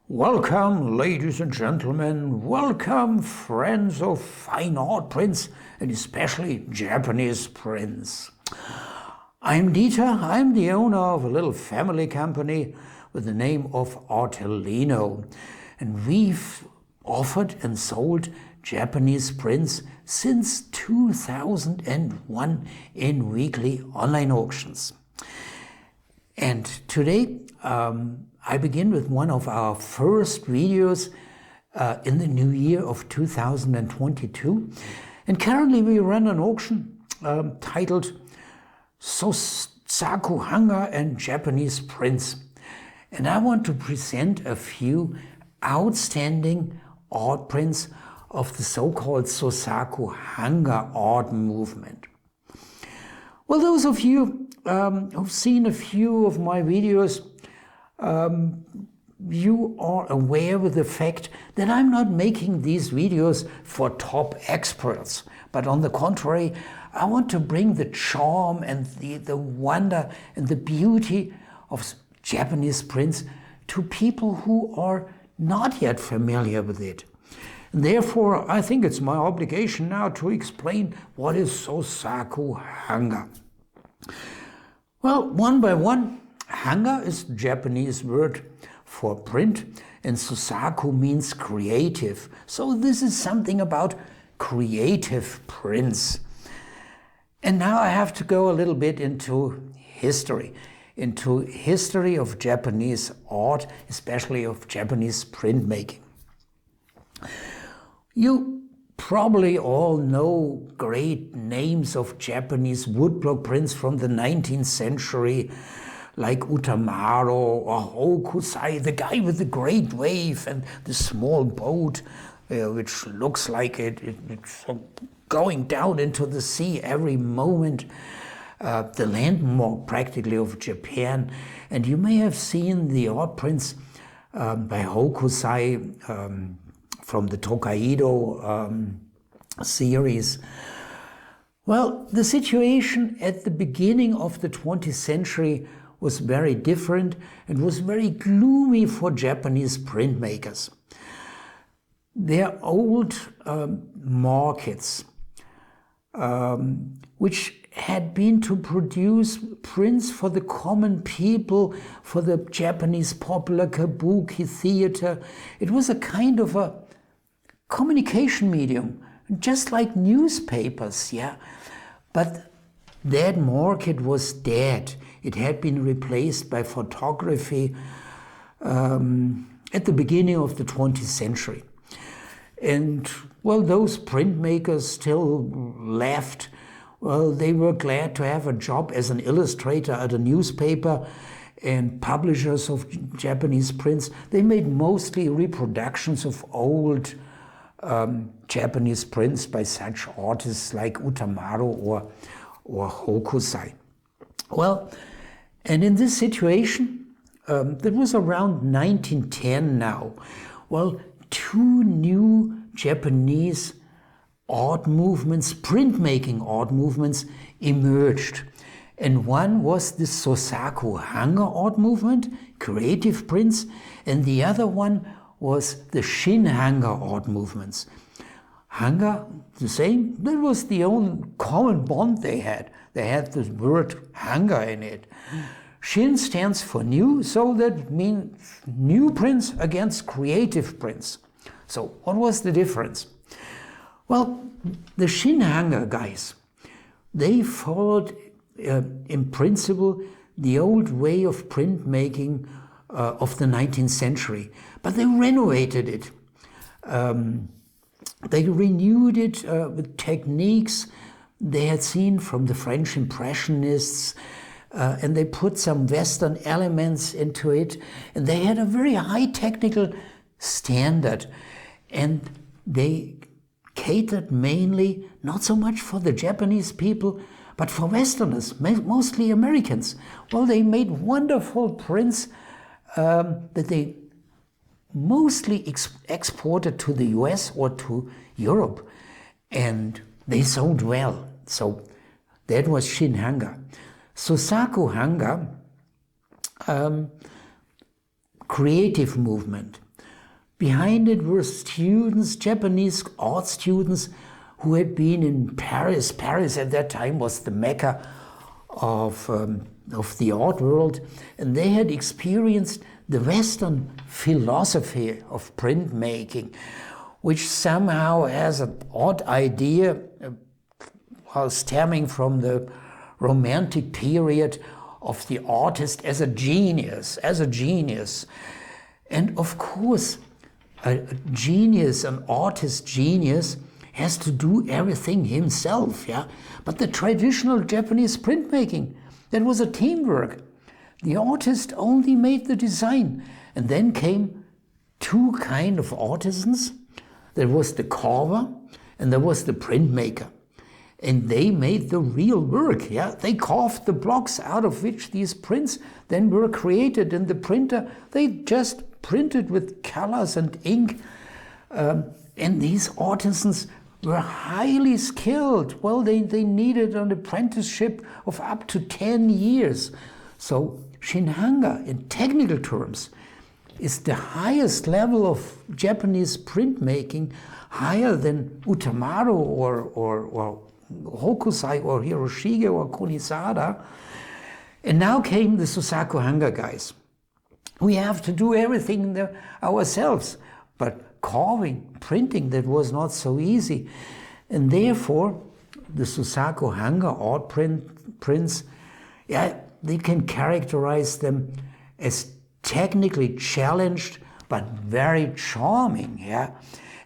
Welcome, ladies and gentlemen, welcome, friends of fine art prints, and especially Japanese prints. I'm Dieter, I'm the owner of a little family company with the name of Artelino, and we've offered and sold Japanese prints since 2001 in weekly online auctions. And today, I begin with one of our first videos in the new year of 2022. And currently we run an auction titled Sosaku Hanga and Japanese Prints. And I want to present a few outstanding art prints of the so-called Sosaku Hanga art movement. Well, those of you who've seen a few of my videos, you are aware with the fact that I'm not making these videos for top experts, but on the contrary, I want to bring the charm and the wonder and the beauty of Japanese prints to people who are not yet familiar with it. And therefore, I think it's my obligation now to explain what is Sosaku Hanga. Well, one by one, Hanga is the Japanese word for print, and Sosaku means creative. So this is something about creative prints. And now I have to go a little bit into history of Japanese art, especially of Japanese printmaking. You probably all know great names of Japanese woodblock prints from the 19th century, like Utamaro or Hokusai, the guy with the great wave and the small boat, which looks like it's going down into the sea every moment. The landmark practically of Japan. And you may have seen the art prints by Hokusai from the Tokaido series. Well, the situation at the beginning of the 20th century was very different and was very gloomy for Japanese printmakers. Their old markets, which had been to produce prints for the common people, for the Japanese popular kabuki theater, it was a kind of a communication medium, just like newspapers, yeah. But that market was dead. It had been replaced by photography at the beginning of the 20th century. And, well, those printmakers still left. Well, they were glad to have a job as an illustrator at a newspaper, and publishers of Japanese prints, they made mostly reproductions of old Japanese prints by such artists like Utamaro or Hokusai. Well, and in this situation, that was around 1910 now, well, two new Japanese art movements, printmaking art movements, emerged. And one was the Sosaku Hanga art movement, creative prints, and the other one was the Shin Hanga art movements. Hanga, the same, that was the only common bond they had. They had the word Hanga in it. Shin stands for new, so that means new prints against creative prints. So what was the difference? Well, the Shin Hanga guys, they followed in principle the old way of printmaking of the 19th century, but they renovated it. They renewed it with techniques they had seen from the French Impressionists, and they put some Western elements into it, and they had a very high technical standard, and they catered mainly not so much for the Japanese people, but for Westerners, mostly Americans. Well, they made wonderful prints that they mostly exported to the US or to Europe, and they sold well. So that was Shin Hanga. Sosaku Hanga, creative movement. Behind it were students, Japanese art students, who had been in Paris. Paris at that time was the mecca of the art world, and they had experienced the Western philosophy of printmaking, which somehow has an odd idea stemming from the Romantic period of the artist as a genius, And of course, a genius, an artist genius, has to do everything himself, yeah? But the traditional Japanese printmaking, that was a teamwork. The artist only made the design. And then came two kind of artisans. There was the carver and there was the printmaker. And they made the real work, yeah? They carved the blocks out of which these prints then were created. In the printer, they just printed with colors and ink. And these artisans were highly skilled. Well, they needed an apprenticeship of up to 10 years. So Shinhanga, in technical terms, is the highest level of Japanese printmaking, higher than Utamaro or Hokusai or Hiroshige or Kunisada. And now came the Sosaku Hanga guys. We have to do everything ourselves, but carving, printing, that was not so easy. And therefore, the Sosaku Hanga art prints, yeah, they can characterize them as technically challenged, but very charming, yeah,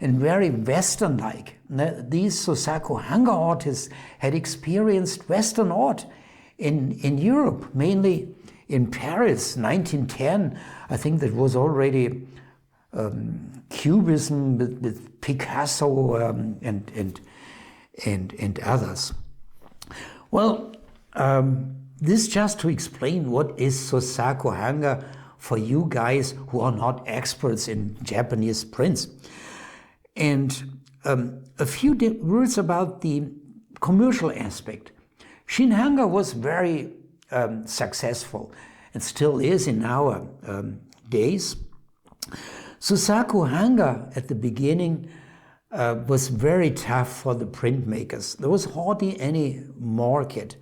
and very Western-like. These Sosaku Hanga artists had experienced Western art in Europe, mainly in Paris, 1910. I think that was already Cubism with Picasso and others. Well, this just to explain what is Sosaku Hanga for you guys who are not experts in Japanese prints. And a few words about the commercial aspect. Shinhanga was very successful and still is in our days. Sosaku Hanga at the beginning was very tough for the printmakers. There was hardly any market.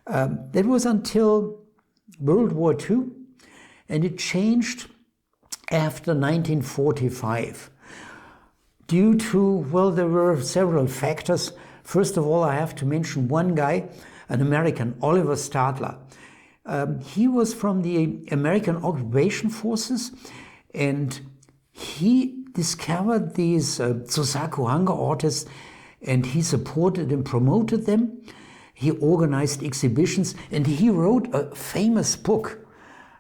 That was until World War II, and it changed after 1945. Due to, well, there were several factors. First of all, I have to mention one guy, an American, Oliver Stadler. He was from the American occupation forces, and he discovered these Sosaku Hanga artists, and he supported and promoted them. He organized exhibitions, and he wrote a famous book.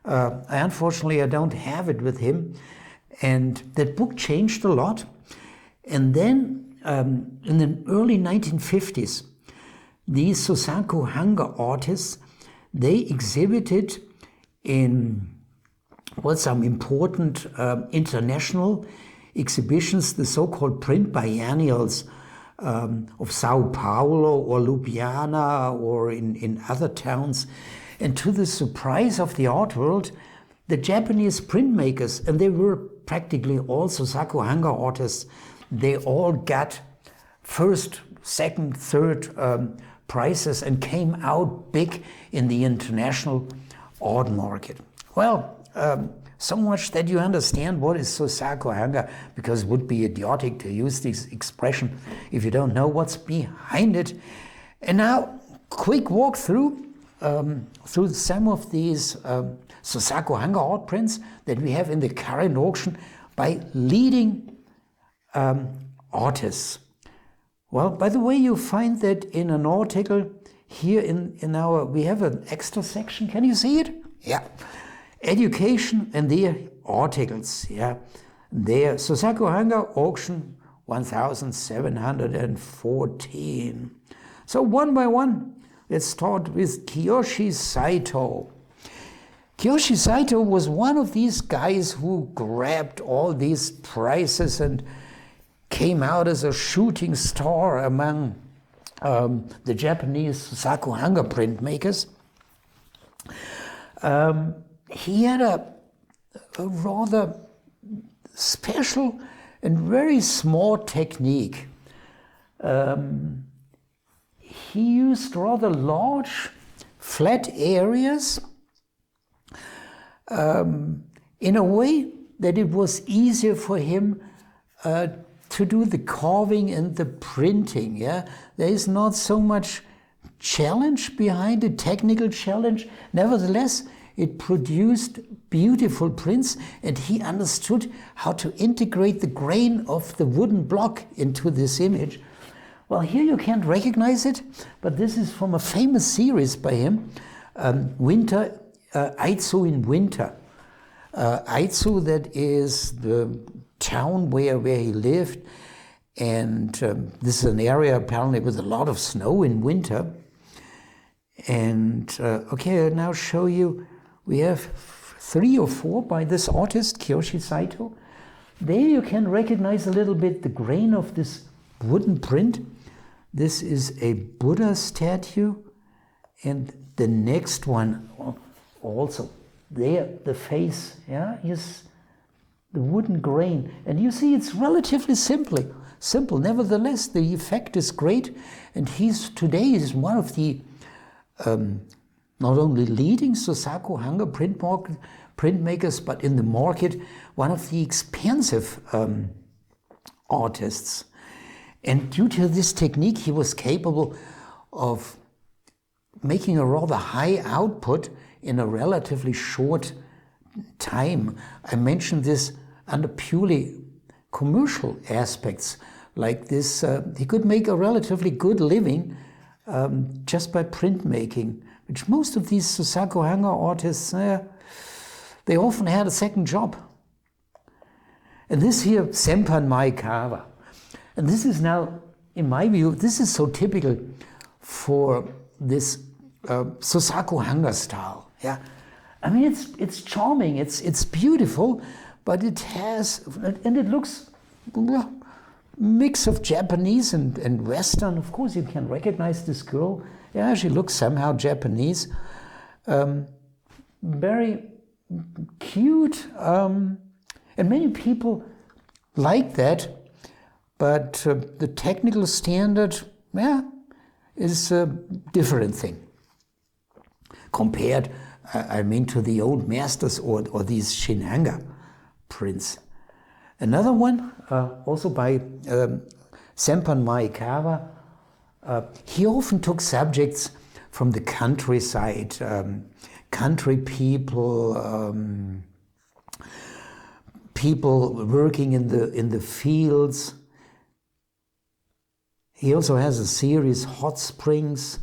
Unfortunately, I don't have it with him. And that book changed a lot. And then in the early 1950s, these Sosaku Hanga artists, they exhibited in some important international exhibitions, the so-called print biennials of Sao Paulo or Ljubljana or in other towns. And to the surprise of the art world, the Japanese printmakers, and they were practically all Sosaku Hanga artists, they all got first, second, third prizes and came out big in the international art market. Well, so much that you understand what is Sosaku Hanga, because it would be idiotic to use this expression if you don't know what's behind it. And now, quick walk through some of these Sosaku Hanga art prints that we have in the current auction by leading artists. Well, by the way, you find that in an article here in our, we have an extra section. Can you see it? Yeah. Education and their articles. Yeah. There, Sosaku Hanga auction 1714. So one by one, let's start with Kiyoshi Saito. Kiyoshi Saito was one of these guys who grabbed all these prizes and came out as a shooting star among the Japanese Sosaku Hanga printmakers. He had a rather special and very smart technique. He used rather large, flat areas in a way that it was easier for him to do the carving and the printing. Yeah, there is not so much challenge behind it, technical challenge. Nevertheless, it produced beautiful prints, and he understood how to integrate the grain of the wooden block into this image. Well, here you can't recognize it, but this is from a famous series by him, Aizu in Winter. Aizu, that is the town where he lived, and this is an area apparently with a lot of snow in winter. And okay, I'll now show you, we have 3 or 4 by this artist, Kiyoshi Saito. There you can recognize a little bit the grain of this wooden print. This is a Buddha statue, and the next one also. There, the face, yeah, is the wooden grain. And you see it's relatively simple. Nevertheless, the effect is great, and today is one of the not only leading Sosaku Hanga printmakers, but in the market, one of the expensive artists. And due to this technique, he was capable of making a rather high output in a relatively short time. I mentioned this under purely commercial aspects, like this. He could make a relatively good living just by printmaking, which most of these Sosaku Hanga artists, they often had a second job. And this here, Senpan Maekawa. And this is now, in my view, this is so typical for this Sosaku Hanga style. Yeah, I mean, it's charming, it's beautiful, but it has, and it looks mix of Japanese and Western. Of course, you can recognize this girl. Yeah, she looks somehow Japanese. Very cute, and many people like that. But the technical standard, yeah, is a different thing compared, I mean, to the old masters or these Shinhanga prints. Another one, also by Senpan Maekawa, he often took subjects from the countryside, country people, people working in the fields. He also has a series, Hot Springs.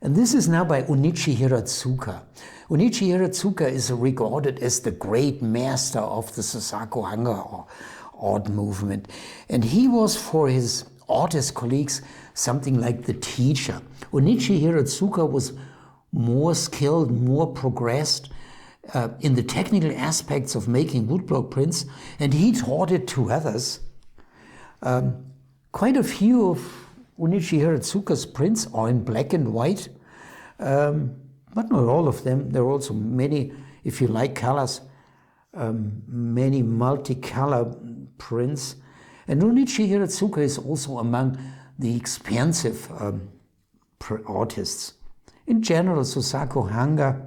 And this is now by Unichi Hiratsuka. Unichi Hiratsuka is regarded as the great master of the Sosaku Hanga art movement. And he was, for his artist colleagues, something like the teacher. Unichi Hiratsuka was more skilled, more progressed in the technical aspects of making woodblock prints, and he taught it to others. Quite a few of Unichi Hiratsuka's prints are in black and white, but not all of them. There are also many, if you like colors, many multicolor prints. And Unichi Hiratsuka is also among the expensive artists. In general, Sosaku Hanga,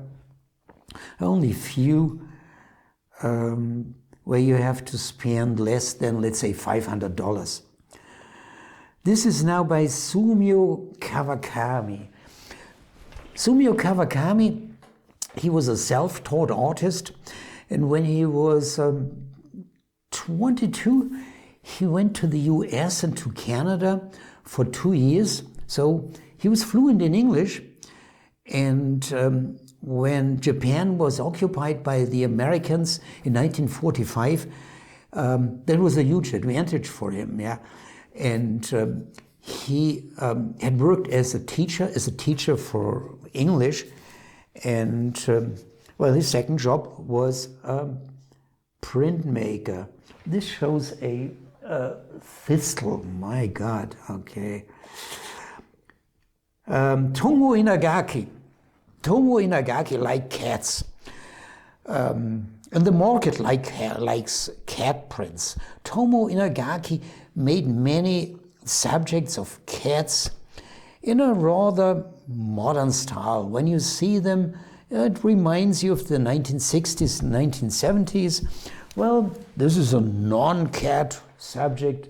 only few where you have to spend less than, let's say, $500. This is now by Sumio Kavakami. Sumio Kavakami, he was a self-taught artist, and when he was 22, he went to the US and to Canada for 2 years. So he was fluent in English, and when Japan was occupied by the Americans in 1945, that was a huge advantage for him. Yeah. And he had worked as a teacher for English, and well, his second job was printmaker. This shows a thistle. My God. Okay. Tomo Inagaki. Tomo Inagaki like cats. And the market likes cat prints. Tomo Inagaki made many subjects of cats in a rather modern style. When you see them, it reminds you of the 1960s and 1970s. Well, this is a non-cat subject,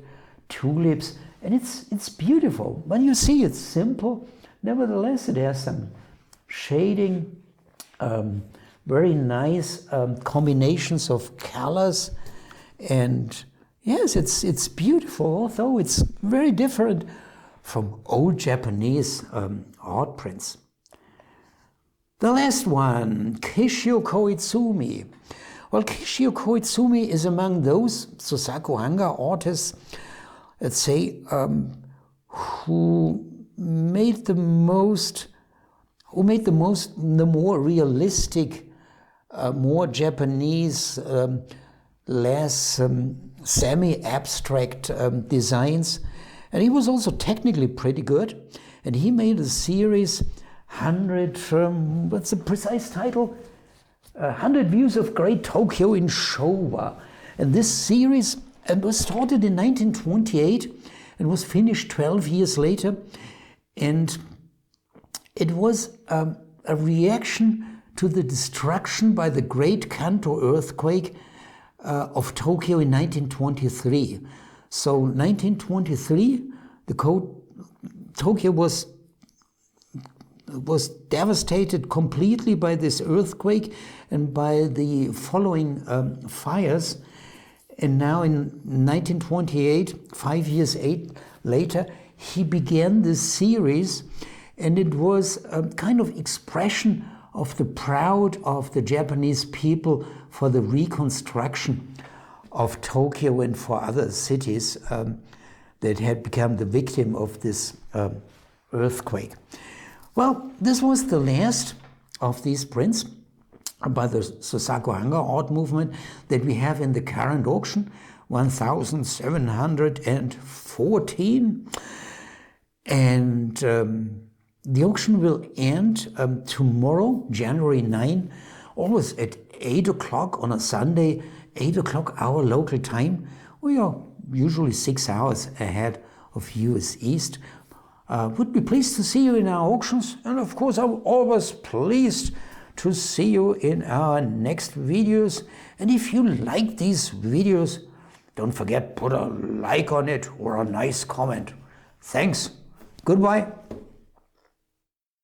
tulips, and it's beautiful. When you see it's simple, nevertheless it has some shading, very nice combinations of colors, and yes, it's beautiful, although it's very different from old Japanese art prints. The last one, Kishio Koizumi. Well, Kishio Koizumi is among those Sosaku Hanga artists, let's say, who made the more realistic, more Japanese, less semi-abstract designs. And he was also technically pretty good. And he made a series, 100, what's the precise title? 100 Views of Great Tokyo in Showa. And this series was started in 1928 and was finished 12 years later. And it was a reaction to the destruction by the Great Kanto earthquake of Tokyo in 1923. So 1923, Tokyo was devastated completely by this earthquake and by the following fires. And now in 1928, 5 years later, he began this series, and it was a kind of expression of the pride of the Japanese people for the reconstruction of Tokyo and for other cities that had become the victim of this earthquake. Well, this was the last of these prints by the Sosaku Hanga art movement that we have in the current auction, 1,714. And the auction will end tomorrow, January 9, almost at 8 o'clock on a Sunday, 8 o'clock our local time. We are usually 6 hours ahead of US East. Would be pleased to see you in our auctions, and of course I'm always pleased to see you in our next videos. And if you like these videos, don't forget, put a like on it or a nice comment. Thanks. Goodbye.